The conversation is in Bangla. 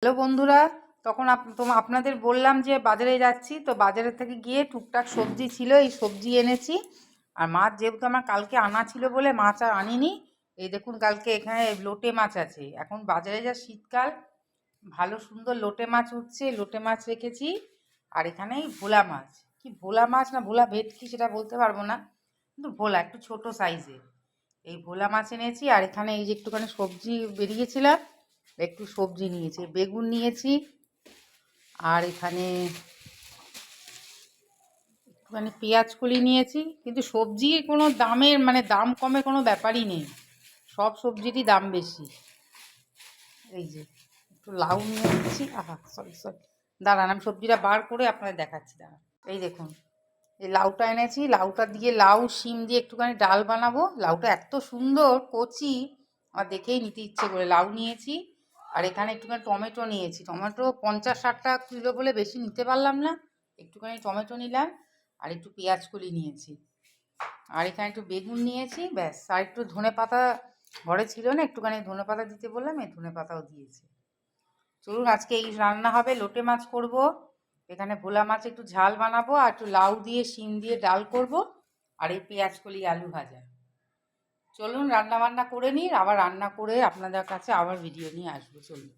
হ্যালো বন্ধুরা, তখন আপনাদের বললাম যে বাজারে যাচ্ছি, তো বাজারের থেকে গিয়ে টুকটাক সবজি ছিল, এই সবজি এনেছি। আর মাছ যেহেতু আমার কালকে আনা ছিল বলে মাছ আর আনিনি। এই দেখুন, কালকে এখানে লোটে মাছ আছে। এখন বাজারে যা শীতকাল, ভালো সুন্দর লোটে মাছ উঠছে, লোটে মাছ রেখেছি। আর এখানে এই ভোলা মাছ, কি ভোলা মাছ না ভোলা ভেটকি সেটা বলতে পারবো না, কিন্তু ভোলা একটু ছোট সাইজের এই ভোলা মাছ এনেছি। আর এখানে এই যে একটুখানি সবজি বেরিয়েছিলাম, একটু সবজি নিয়েছি, বেগুন নিয়েছি। আর এখানে একটুখানি পেঁয়াজ কলি নিয়েছি। কিন্তু সবজির কোনো দামের দাম কমে কোনো ব্যাপারই নেই, সব সবজিরই দাম বেশি। এই যে একটু লাউ নিয়ে নিচ্ছি। সরি দাঁড়ান, আমি সবজিটা বার করে আপনাদের দেখাচ্ছি। দাঁড়ান, এই দেখুন, এই লাউটা এনেছি। লাউটা দিয়ে লাউ শিম দিয়ে একটুখানি ডাল বানাবো। লাউটা এত সুন্দর কচি, আমার দেখেই নিতে ইচ্ছে করে। লাউ নিয়েছি। আর এখানে একটুখানি টমেটো নিয়েছি। টমেটো 50-60 টাকা কিলো বলে বেশি নিতে পারলাম না, একটুখানি টমেটো নিলাম। আর একটু পেঁয়াজ কলি নিয়েছি। আর এখানে একটু বেগুন নিয়েছি, ব্যাস। আর একটু ধনে পাতা ঘরে ছিল না, একটুখানি ধনে পাতা দিতে বললাম, এই ধনে পাতাও দিয়েছি। চলুন, আজকে এই রান্না হবে, লোটে মাছ করব। এখানে ভোলা মাছ একটু ঝাল বানাবো, আর একটু লাউ দিয়ে শিম দিয়ে ডাল করব। আর এই পেঁয়াজ কলি আলু ভাজা। চলুন রান্না বান্না করে নিই, আবার রান্না করে আপনাদের কাছে আবার ভিডিও নিয়ে আসবো। চলুন।